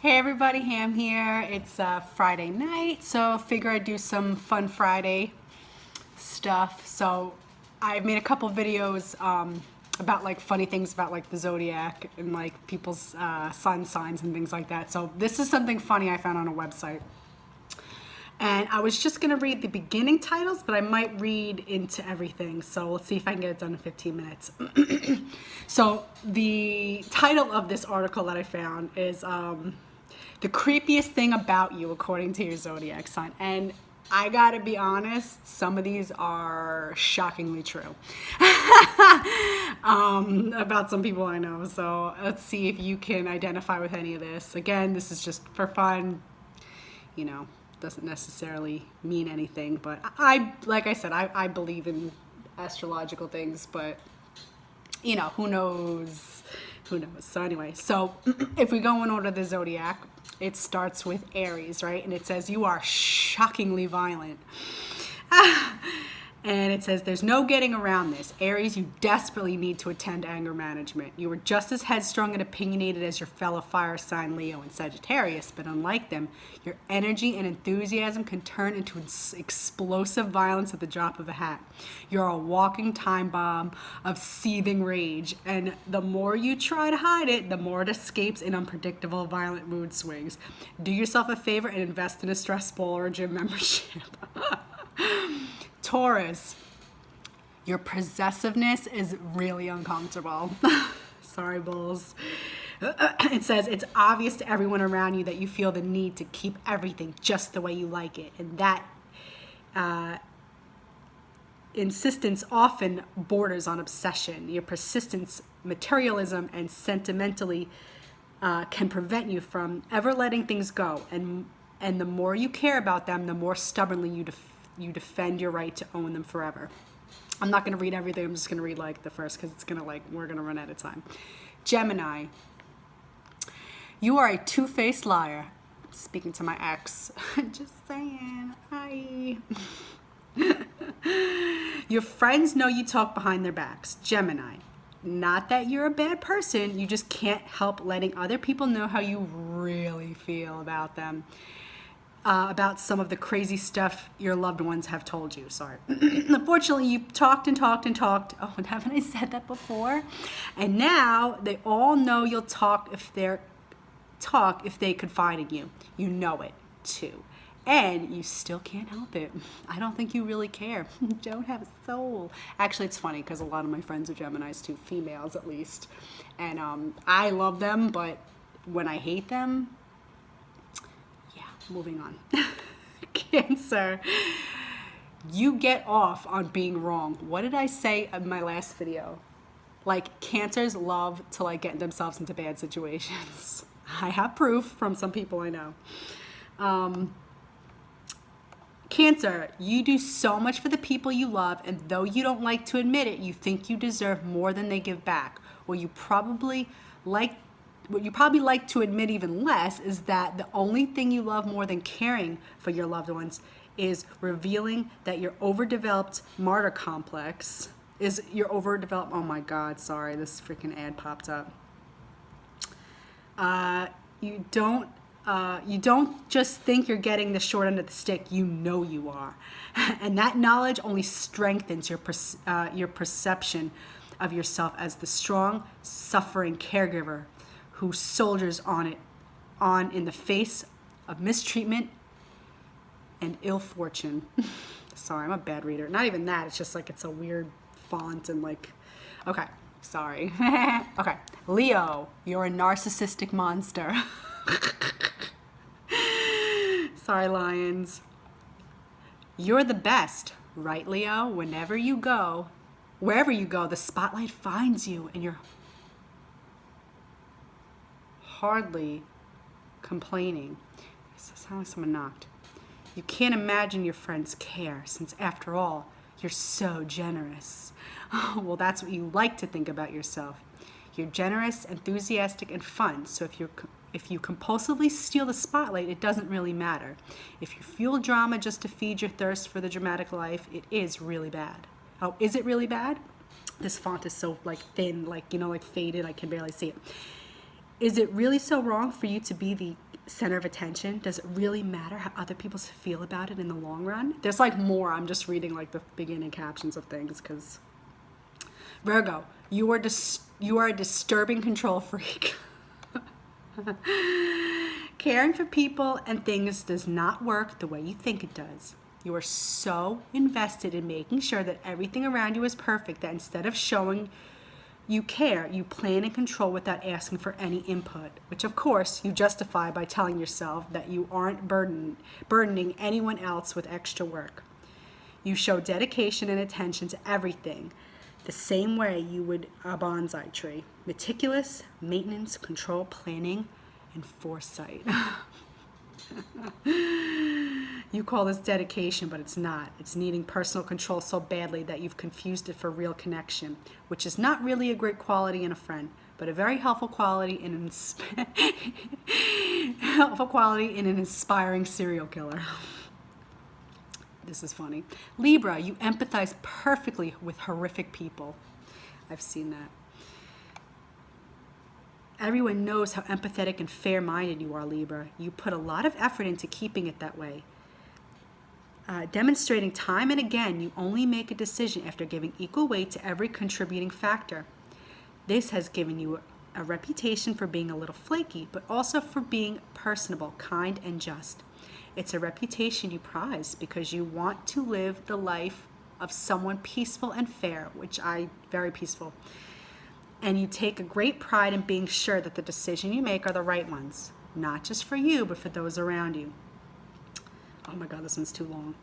Hey everybody, Ham here. It's Friday night, so figure I'd do some fun Friday stuff. So I've made a couple videos about like funny things about like the Zodiac and like people's sun signs and things like that. So this is something funny I found on a website. And I was just gonna read the beginning titles, but I might read into everything. So let's see if I can get it done in 15 minutes. So the title of this article that I found is the creepiest thing about you according to your zodiac sign. And I gotta be honest, some of these are shockingly true about some people I know. So let's see if you can identify with any of this. Again, this is just for fun, you know, doesn't necessarily mean anything, but like I said, I believe in astrological things, but you know, who knows, So anyway, so if we go in order of the zodiac, it starts with Aries, right? And it says you are shockingly violent. And it says there's no getting around this. Aries, you desperately need to attend anger management. You are just as headstrong and opinionated as your fellow fire sign Leo and Sagittarius, but unlike them, your energy and enthusiasm can turn into explosive violence at the drop of a hat. You're a walking time bomb of seething rage, and the more you try to hide it, the more it escapes in unpredictable, violent mood swings. Do yourself a favor and invest in a stress ball or a gym membership. Taurus, your possessiveness is really uncomfortable. Sorry, bulls. It says it's obvious to everyone around you that you feel the need to keep everything just the way you like it. And that insistence often borders on obsession. Your persistence, materialism, and sentimentally can prevent you from ever letting things go. And the more you care about them, the more stubbornly you defend your right to own them forever. I'm not going to read everything. I'm just going to read like the first because it's going to we're going to run out of time. Gemini, you are a two-faced liar. Speaking to my ex, just saying, hi. Your friends know you talk behind their backs. Gemini, not that you're a bad person, you just can't help letting other people know how you really feel about them. About some of the crazy stuff your loved ones have told you. Sorry. Unfortunately, you've talked and talked and talked. Oh, and haven't I said that before? And now they all know you'll talk if they confide in you. You know it too. And you still can't help it. I don't think you really care. You don't have a soul. Actually, it's funny because a lot of my friends are Geminis too, females at least. And I love them, but when I hate them, moving on. Cancer, you get off on being wrong. What did I say in my last video? Like, Cancers love to like get themselves into bad situations. I have proof from some people I know. Cancer, you do so much for the people you love, and though you don't like to admit it, you think you deserve more than they give back. What you probably like to admit even less is that the only thing you love more than caring for your loved ones is revealing that your overdeveloped martyr complex is your overdeveloped. Oh my God, sorry, this freaking ad popped up. You don't just think you're getting the short end of the stick. You know you are, and that knowledge only strengthens your perception of yourself as the strong, suffering caregiver who soldiers on in the face of mistreatment and ill fortune. Sorry, I'm a bad reader. Not even that, it's just like it's a weird font and like, okay, sorry. Okay, Leo, you're a narcissistic monster. Sorry, lions. You're the best, right, Leo? Wherever you go, the spotlight finds you and you're hardly complaining. It sounds like someone knocked. You can't imagine your friends care, since after all, you're so generous. Oh, well, that's what you like to think about yourself. You're generous, enthusiastic, and fun. So if you compulsively steal the spotlight, it doesn't really matter. If you fuel drama just to feed your thirst for the dramatic life, it is really bad. Oh, is it really bad? This font is so like thin, like, you know, like faded, I can barely see it. Is it really so wrong for you to be the center of attention? Does it really matter how other people feel about it in the long run? There's like more. I'm just reading like the beginning captions of things because Virgo, you are a disturbing control freak. Caring for people and things does not work the way you think it does. You are so invested in making sure that everything around you is perfect that instead of showing you care, you plan and control without asking for any input, which of course you justify by telling yourself that you aren't burdening anyone else with extra work. You show dedication and attention to everything the same way you would a bonsai tree. Meticulous, maintenance, control, planning, and foresight. You call this dedication, but it's not. It's needing personal control so badly that you've confused it for real connection, which is not really a great quality in a friend, but a very helpful quality in an inspiring serial killer. This is funny. Libra, you empathize perfectly with horrific people. I've seen that. Everyone knows how empathetic and fair-minded you are, Libra. You put a lot of effort into keeping it that way. Demonstrating time and again, you only make a decision after giving equal weight to every contributing factor. This has given you a reputation for being a little flaky, but also for being personable, kind, and just. It's a reputation you prize because you want to live the life of someone peaceful and fair, very peaceful. And you take a great pride in being sure that the decisions you make are the right ones, not just for you, but for those around you. Oh my God, this one's too long.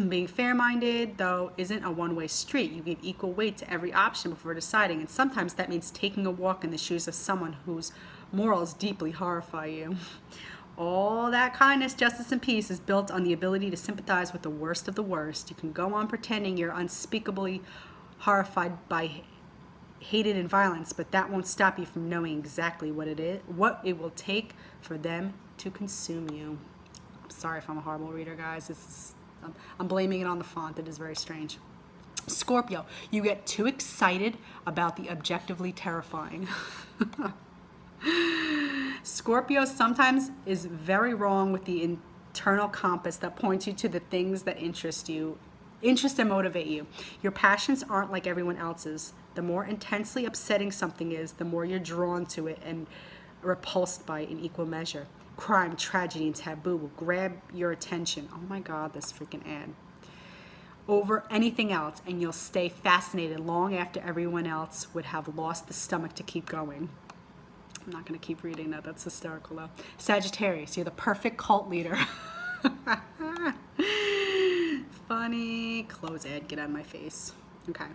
Being fair-minded, though, isn't a one-way street. You give equal weight to every option before deciding, and sometimes that means taking a walk in the shoes of someone whose morals deeply horrify you. All that kindness, justice, and peace is built on the ability to sympathize with the worst of the worst. You can go on pretending you're unspeakably horrified by hated and violence, but that won't stop you from knowing exactly what it will take for them to consume you. I'm sorry if I'm a horrible reader, guys. I'm blaming it on the font. It is very strange. Scorpio, you get too excited about the objectively terrifying. Scorpio sometimes is very wrong with the internal compass that points you to the things that interest and motivate you. Your passions aren't like everyone else's. The more intensely upsetting something is, the more you're drawn to it and repulsed by it in equal measure. Crime, tragedy, and taboo will grab your attention. Oh my God, this freaking ad. Over anything else, and you'll stay fascinated long after everyone else would have lost the stomach to keep going. I'm not going to keep reading that. That's hysterical, though. Sagittarius, you're the perfect cult leader. Funny. Close ad. Get out of my face. Okay.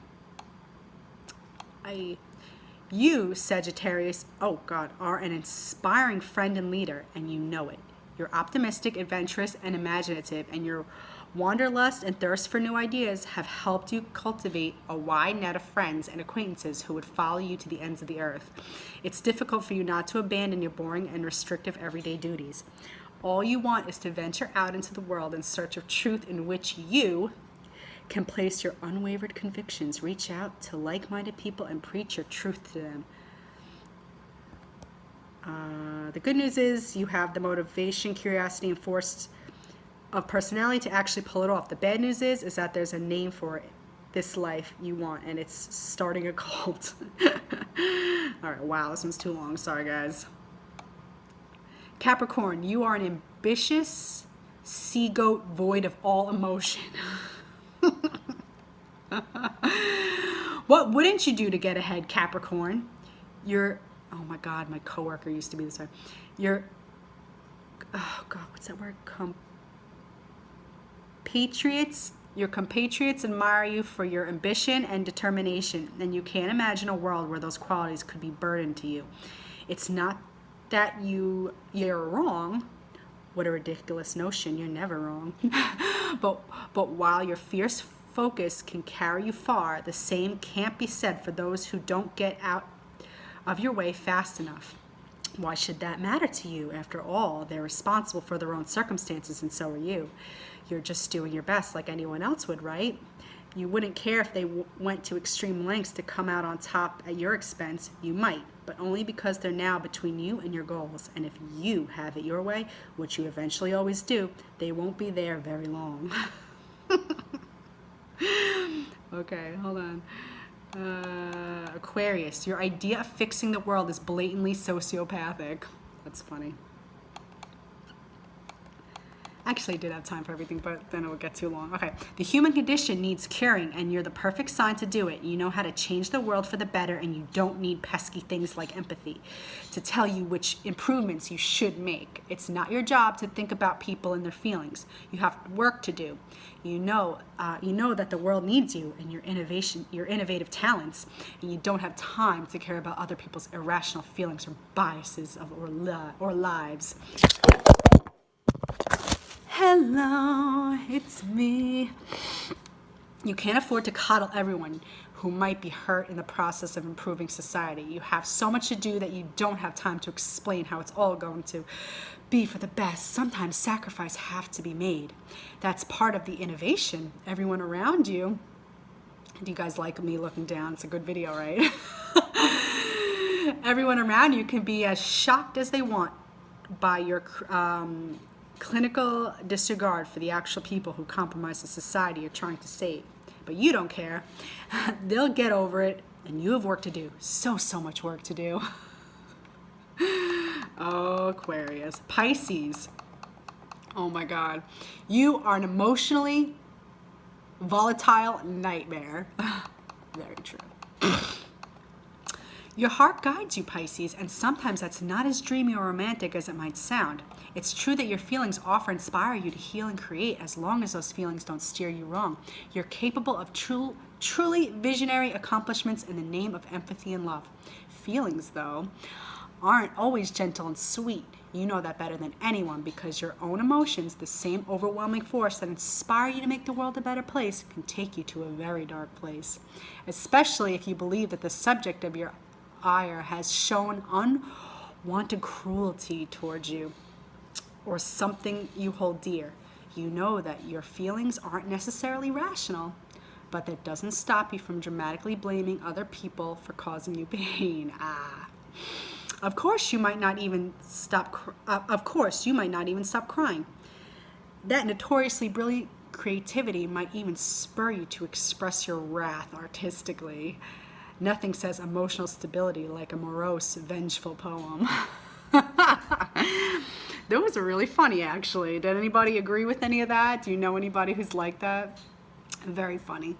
You, Sagittarius, oh God, are an inspiring friend and leader, and you know it. You're optimistic, adventurous, and imaginative, and your wanderlust and thirst for new ideas have helped you cultivate a wide net of friends and acquaintances who would follow you to the ends of the earth. It's difficult for you not to abandon your boring and restrictive everyday duties. All you want is to venture out into the world in search of truth in which you can place your unwavered convictions. Reach out to like-minded people and preach your truth to them. The good news is you have the motivation, curiosity, and force of personality to actually pull it off. The bad news is that there's a name for it, this life you want, and it's starting a cult. All right, wow, this one's too long. Sorry, guys. Capricorn, you are an ambitious sea goat void of all emotion. What wouldn't you do to get ahead, Capricorn? Oh my God, my coworker used to be this way. Oh God, what's that word? Your compatriots admire you for your ambition and determination, and you can't imagine a world where those qualities could be burdened to you. It's not that you're wrong. What a ridiculous notion. You're never wrong. But while your fierce focus can carry you far, the same can't be said for those who don't get out of your way fast enough. Why should that matter to you? After all, they're responsible for their own circumstances, and so are you. You're just doing your best like anyone else would, right? You wouldn't care if they went to extreme lengths to come out on top at your expense. You might, but only because they're now between you and your goals. And if you have it your way, which you eventually always do, they won't be there very long. Okay, hold on. Aquarius, your idea of fixing the world is blatantly sociopathic. That's funny. Actually, I did have time for everything, but then it would get too long. Okay. The human condition needs curing, and you're the perfect sign to do it. You know how to change the world for the better, and you don't need pesky things like empathy to tell you which improvements you should make. It's not your job to think about people and their feelings. You have work to do. You know that the world needs you and your innovative talents, and you don't have time to care about other people's irrational feelings or biases or lives. Hello, it's me. You can't afford to coddle everyone who might be hurt in the process of improving society. You have so much to do that you don't have time to explain how it's all going to be for the best. Sometimes sacrifices have to be made. That's part of the innovation. Everyone around you, do you guys like me looking down? It's a good video, right? Everyone around you can be as shocked as they want by your clinical disregard for the actual people who compromise the society you're trying to save. But you don't care. They'll get over it, and you have work to do. So much work to do. Oh, Aquarius. Pisces. Oh my God. You are an emotionally volatile nightmare. Very true. Your heart guides you, Pisces, and sometimes that's not as dreamy or romantic as it might sound. It's true that your feelings often inspire you to heal and create, as long as those feelings don't steer you wrong. You're capable of truly visionary accomplishments in the name of empathy and love. Feelings, though, aren't always gentle and sweet. You know that better than anyone, because your own emotions, the same overwhelming force that inspire you to make the world a better place, can take you to a very dark place. Especially if you believe that the subject of your ire has shown unwanted cruelty towards you or something you hold dear. You know that your feelings aren't necessarily rational, but that doesn't stop you from dramatically blaming other people for causing you pain. Of course, you might not even stop crying. That notoriously brilliant creativity might even spur you to express your wrath artistically. Nothing says emotional stability like a morose, vengeful poem. Those are really funny, actually. Did anybody agree with any of that? Do you know anybody who's like that? Very funny.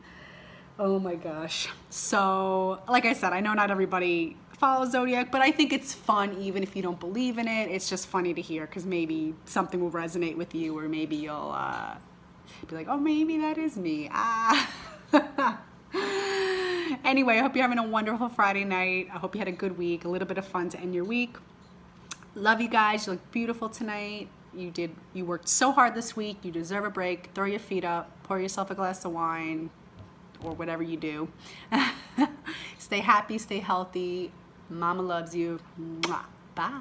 Oh my gosh. So, like I said, I know not everybody follows Zodiac, but I think it's fun even if you don't believe in it. It's just funny to hear, because maybe something will resonate with you, or maybe you'll be like, oh, maybe that is me. Anyway, I hope you're having a wonderful Friday night. I hope you had a good week, a little bit of fun to end your week. Love you guys. You look beautiful tonight. You worked so hard this week. You deserve a break. Throw your feet up. Pour yourself a glass of wine, or whatever you do. Stay happy. Stay healthy. Mama loves you. Mwah. Bye.